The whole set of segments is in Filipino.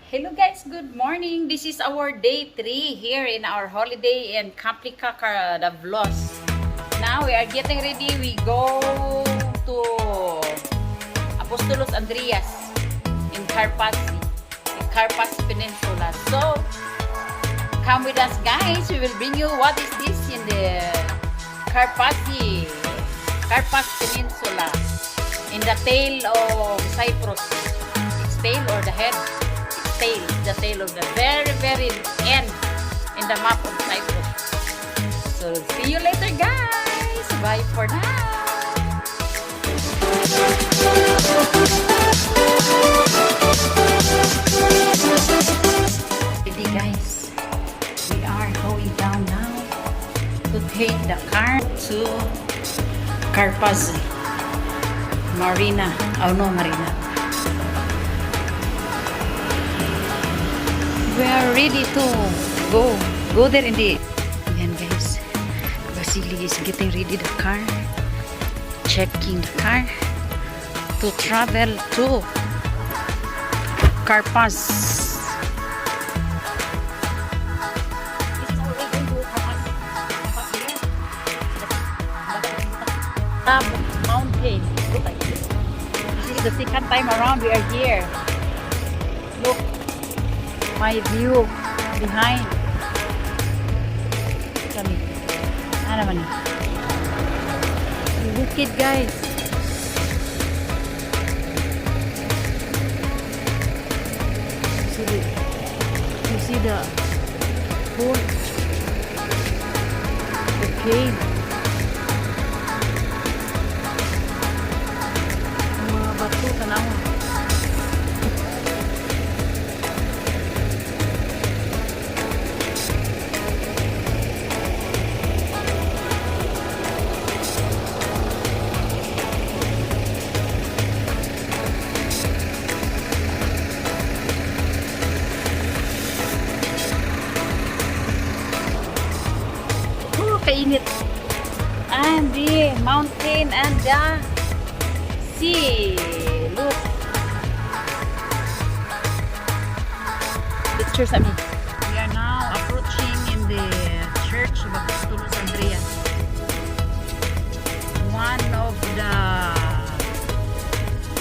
Hello guys, good morning. This is our day 3 here in our holiday in Caprica, Davlos. Now we are getting ready. We go to Apostolos Andreas in Carpas Peninsula. So come with us guys. We will bring you what is this in the Carpas Peninsula in the tail of Cyprus. Its tail or the head? The tail of the very end in the map of Cyprus. So see you later guys. Bye for now. Ready guys, we are going down now to take the car to Carpas Marina. Oh no, Marina. We are ready to go there in the... Ayan guys, Vasily is getting ready the car, checking the car to travel to Carpas. Mountain. Look at this. This is the second time around we are here. Look. My view behind. Kami. Ano naman? Bukid guys. You see the pool. The cave. Ang mga bato, tanawa. Kainit. And the mountain and the sea. Look. Pictures at me. We are now approaching in the church of Apostolos Andreas. One of the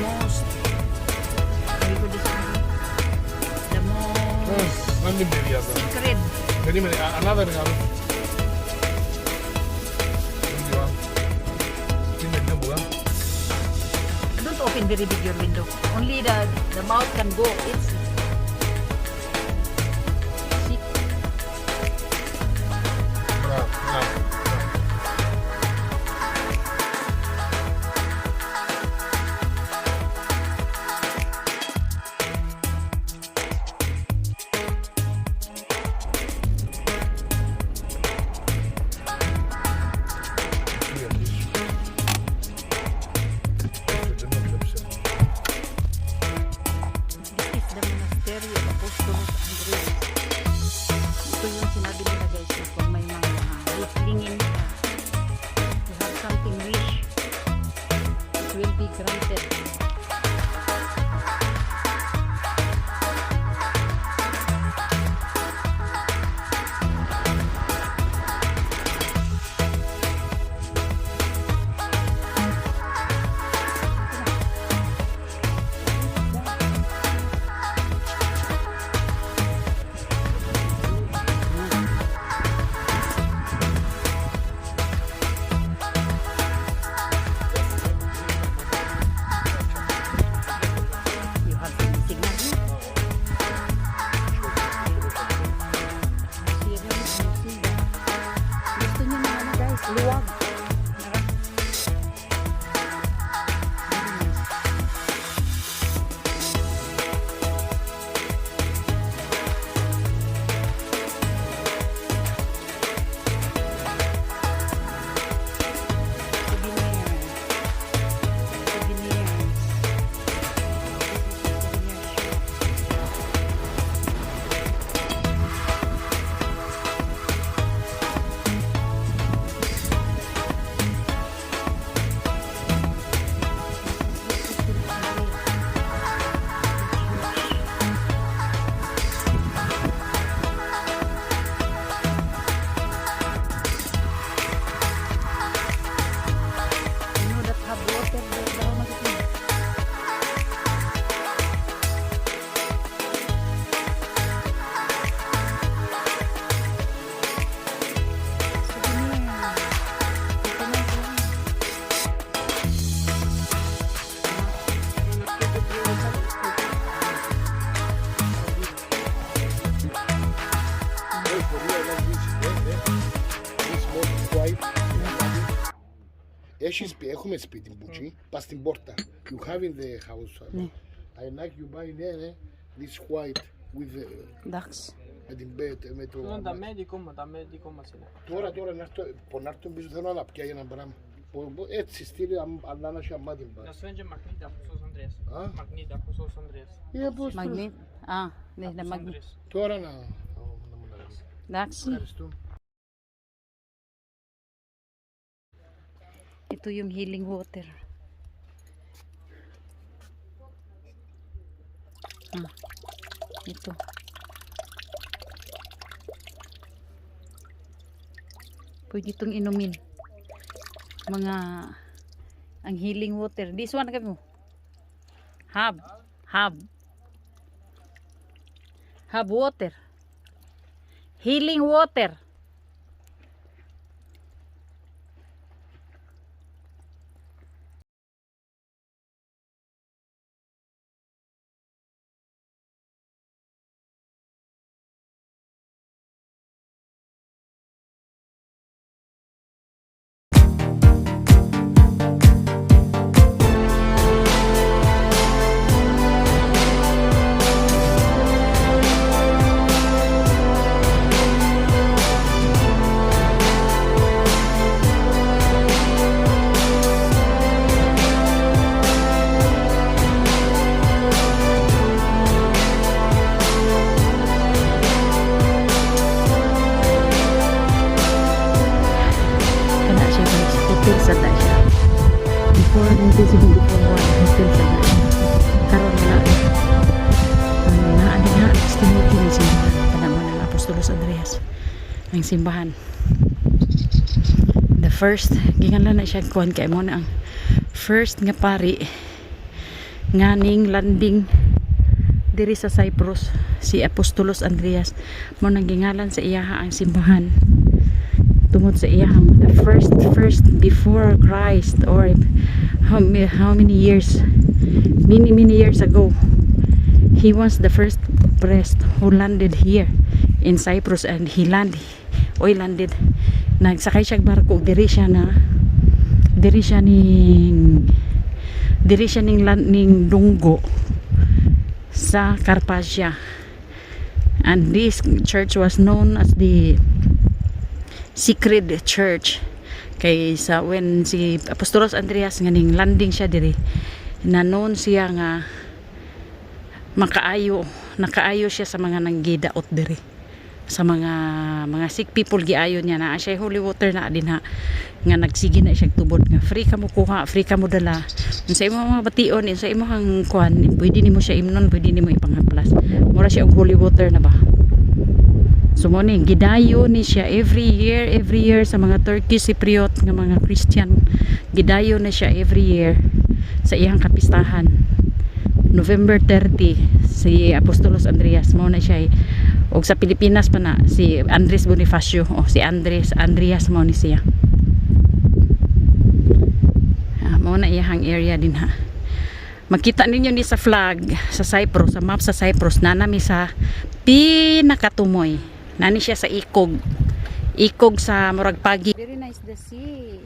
most, how do you describe it? The most sacred. Another Don't open very big your window. Only the mouth can go. It's see. This is the Έχουμε σπίτι μπουτσι. Πας στην πόρτα. You have in the house. Ναι. I like you buy there this white with the, Ducks. με την bed, με το... Sunt da medico, mă, da medico, mă, ține. Τώρα να έρθω πίσω θέλω να πιάει ένα πράγμα. Έτσι στείλει αλλά να έχει αμάτι μπα. Da să mergem Magnida cu sos Andreas. A? Magnida cu sos Andreas. Magnet. Ne, na magnet. Andreas. Τώρα να μου τα λέμε. Ducks. Ευχαριστώ. Ito yung healing water. Ito. Pwede itong inumin. Mga ang healing water. This one kami mo. Hab. Hab water. Healing water. Hotel sa na siya. Before 1974, hotel sa na siya. Karoon na na estimate ng simbahan. Panahon ng Apostolos Andreas. Ang simbahan. The first, gingan na siya kuhan kay mo na ang first nga pari nga ning landing diri sa Cyprus si Apostolos Andreas mo nang gingalan sa iyaha ang simbahan tungod sa iyang the first before Christ, or how many years, many years ago, he was the first priest who landed here in Cyprus, and he landed nagsakay siya barko diri siya ning dunggo sa Carpathia, and this church was known as the Secret Church. Kay sa when si Apostolos Andreas nga ning landing siya diri, nanon siya nga nakaayo siya sa mga nanggidaot diri, sa mga sick people. Giayon niya na siya holy water na din ha, nga nagsige na siya tubod nga free ka mo kuha, free ka mo dala sa imo mga bation, sa imo hang kuan, pwede nimo siya imnon, pwede nimo ipanghaplas, mura siya og holy water na ba. So mo ni gidayo ni siya every year sa mga Turkish Cypriot nga mga Christian, gidayo na siya every year sa iyang kapistahan. November 30 si Apostolos Andreas mo na siya, og sa Pilipinas pa na si Andres Bonifacio, o si Andreas mo ni siya. Mo na iyang area din ha. Makita ninyo ni sa flag sa Cyprus, sa map sa Cyprus, nanami sa pinakatumoy. Nani siya sa ikog sa murag pagi. Very nice the sea.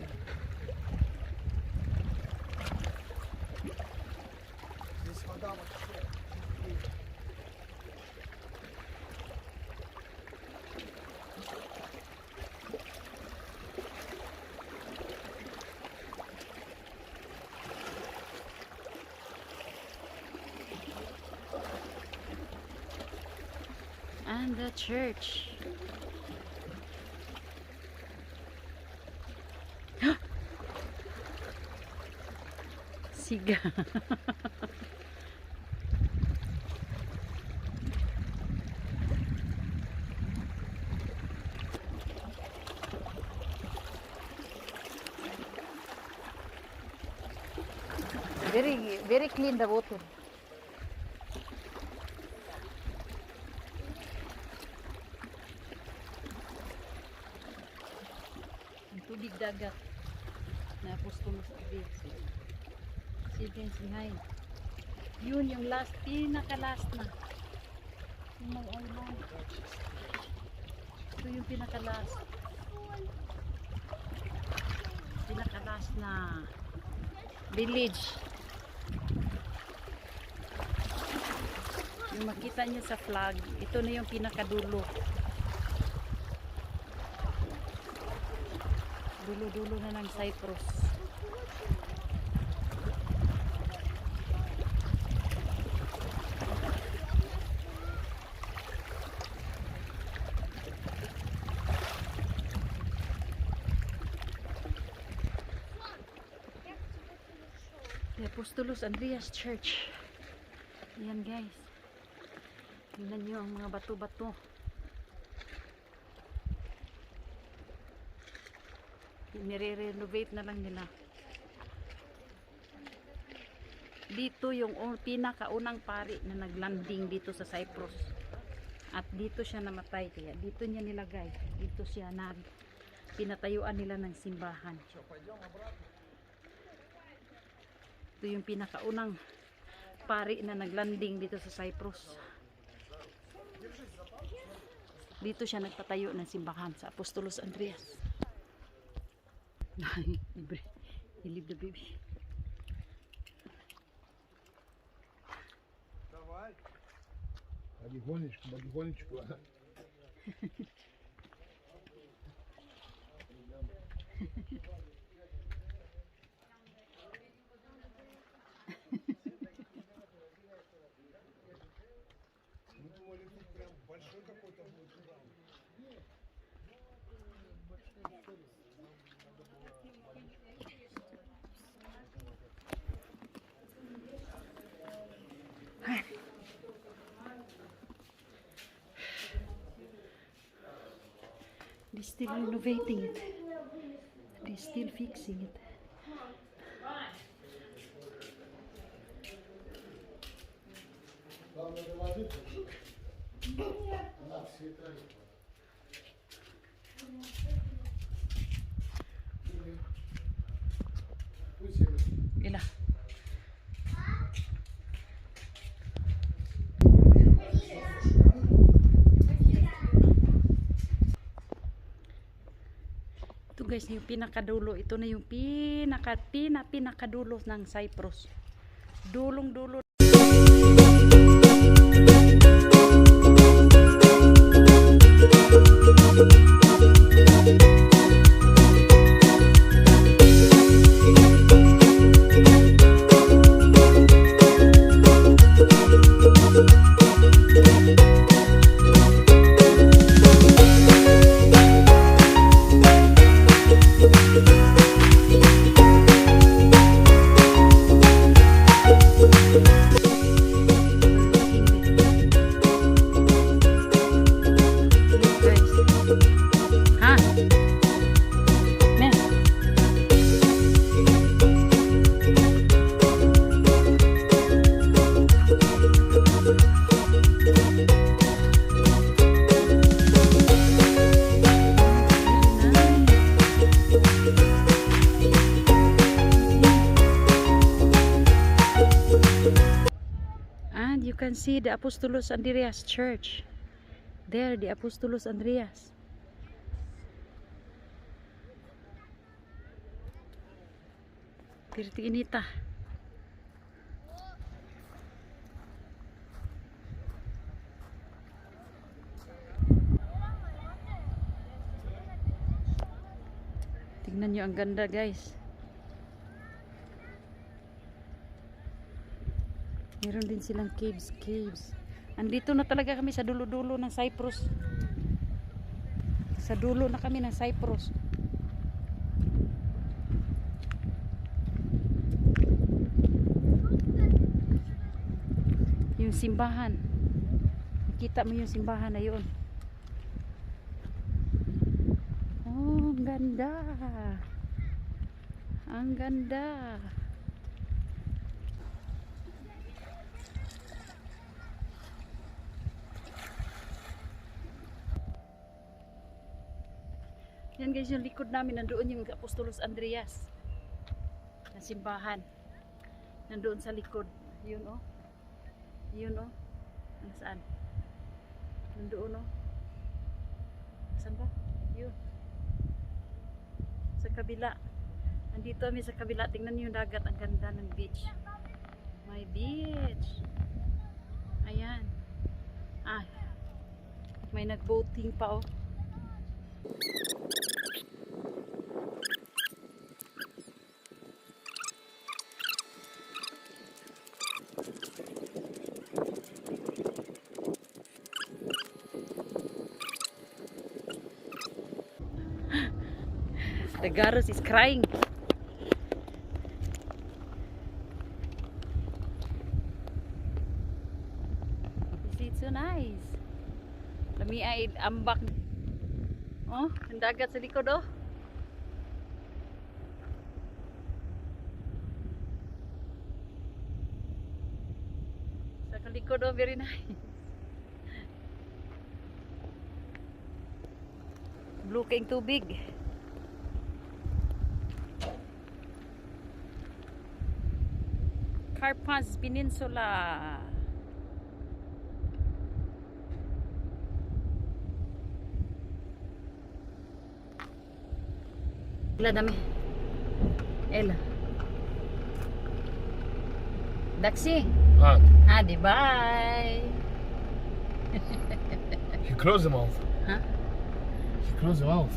And the church. Siga. Very clean the water. Tubig dagat na Apostolos Andreas. Sitting behind. Yun yung last, pinaka-last na. Yung mga island. Ito yung pinaka-last. Pinaka-last. last na village. Yung makita niyo sa flag, ito na yung pinakadulo. Dulo-dulo na ng Cyprus. The Apostolos Andreas Church. Ayan guys. Tingnan nyo ang mga bato-bato. Nire-renovate na lang nila. Dito yung pinakaunang pari na naglanding dito sa Cyprus. At dito siya namatay. Kaya dito niya nilagay. Dito siya pinatayuan nila ng simbahan. Ito yung pinakaunang pari na naglanding dito sa Cyprus. Dito siya nagpatayo ng simbahan sa Apostolos Andreas. Libre. He leave the baby. Потихонечку. Большой какой-то будет храм. They're still renovating it. They're still fixing it. Ila. Ito guys, yung pinakadulo. Ito na yung pinakadulo ng Cyprus. Dulong-dulo. And you can see the Apostolos Andreas Church. There, the Apostolos Andreas. Tirti inita. Tingnan nyo ang ganda guys. Meron din silang caves. Andito na talaga kami sa dulo-dulo ng Cyprus. Sa dulo na kami ng Cyprus. Yung simbahan. Kita mo yung simbahan na yun. Oh, ang ganda. Ang ganda. Yan guys, yung likod namin, nandoon yung Apostolos Andreas na simbahan. Nandoon sa likod. Yun oh. Yun oh. Saan? Nandoon oh. Saan ba? Yun. Sa kabila. Nandito kami sa kabila. Tingnan niyo yung dagat. Ang ganda ng beach. My beach. Ayan. Ah. May nag-boating pa oh. The Garus is crying. It's so nice. Lami ay ambak. Oh, ang dagat sa likod oh. Sa kalikod oh, very nice. Blue kayong tubig. Karpas Peninsula. Ela dami. Ela. Daxi. Ah, Hadi bye. you close the mouth. Huh? You close the mouth.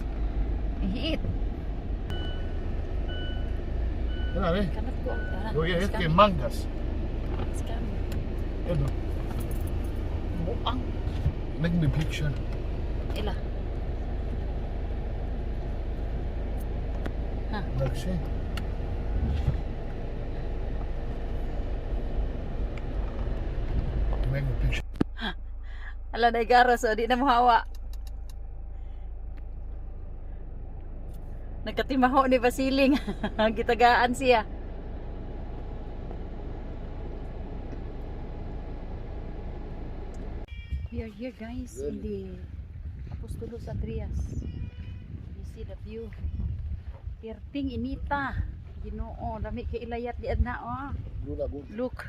Hit. Yan eh. Kanat ko. Go get it, mangas. It's coming. Yan o. Buang. Make me picture. Ela. Daxi. Make me picture. Ala na Garus, so di na mahawa. Nagkatimaho ni Basiling. Gitagaan siya. We are here guys in the Apostolos Andreas. You see the view. Tirting inita. Ginoo, dami kay ilayat di adna oh. Blue Lagoon. Look.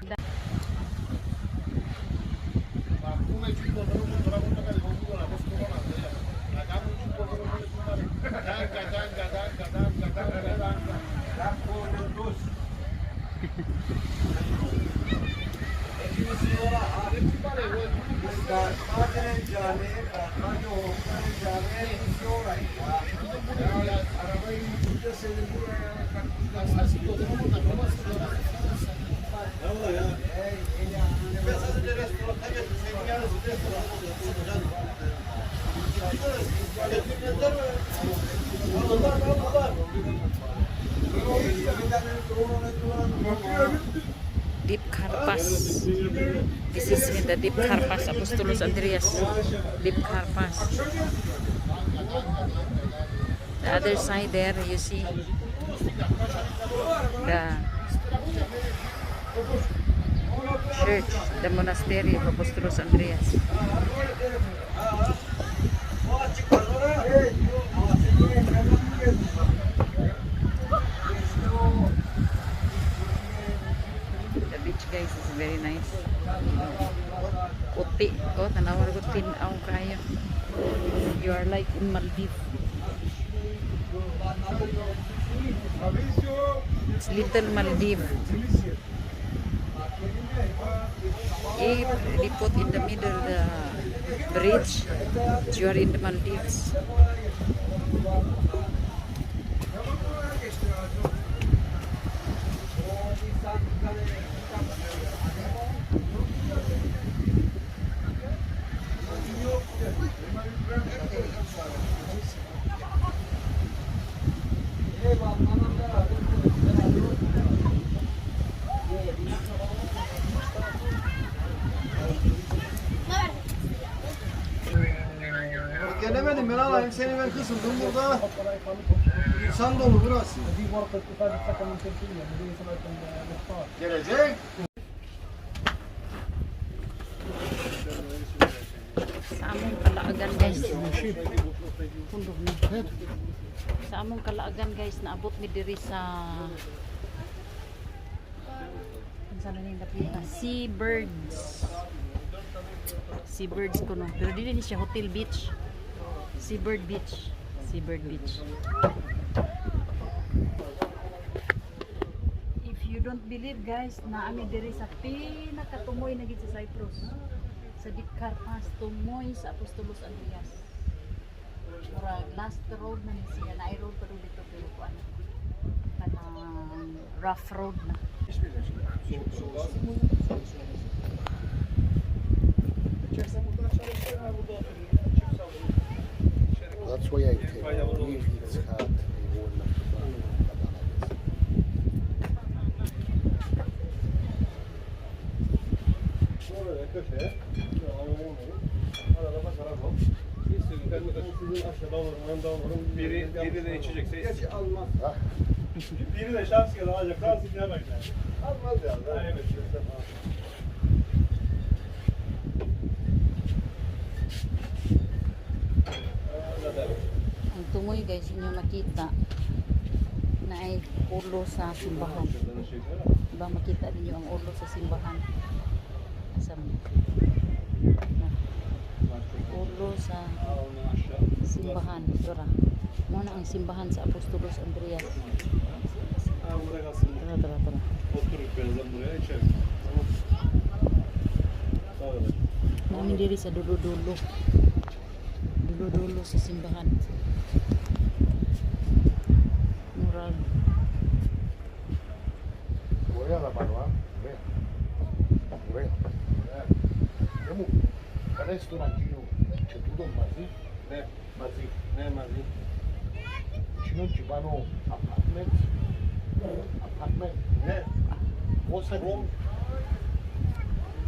Deep Karpas. This is in the Deep Karpas, Apostolos Andreas. Deep Karpas. The other side there, you see the church, the monastery of Apostolos Andreas. The beach guys is very nice. Puti ko, tanawar ko tinaw kayo. You are like in Maldives. It's little Maldives. If they put in the middle the bridge, you are in the Maldives. Gelemedim ben alayım seni ben kısıldım burada. İnsan dolu burası. Gelecek. Sa among kalaagan guys. Pundok na. Sa among kalaagan guys, naabot mi diri sa saan na yung lapita? Seabirds. Seabirds ko no. Pero dili ni siya Hotel Beach. Seabird Beach. Seabird Beach. don't believe guys na ami diri sa pinakatumoy na gid sa Cyprus. Sa Dikar Pass tumoy sa Apostolos Andreas. Mura last road na ni siya na road pa dito pero kuan. Kanang rough road na. That's why I believe it's hard. Biri de içecekse Almaz. biri de şans kadar alacak. Daha sıkıya bakacak. Almaz ya. Evet. Ang tumoy guys inyo makita na ay ulo sa simbahan. Diba makita ninyo ang ulo sa simbahan. Asam. Ulo sa simbahan. Ito ra. Muna ang simbahan sa Apostolos Andreas. Burada kalsın. Tara. Oturup birazdan buraya içeriz. Tamam. Sağ olun. Namin diri sa dulo-dulo. Dulo-dulo sa simbahan. Murag. Voy a la mano, ¿ah? Ve. Ve. Vemos. Para esto tranquilo. Que tú don Mazi. Ne? Mazi. Ne mazi? Çin'in Cibano apartment. Apartment. Ne? O sa room.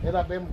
Era bem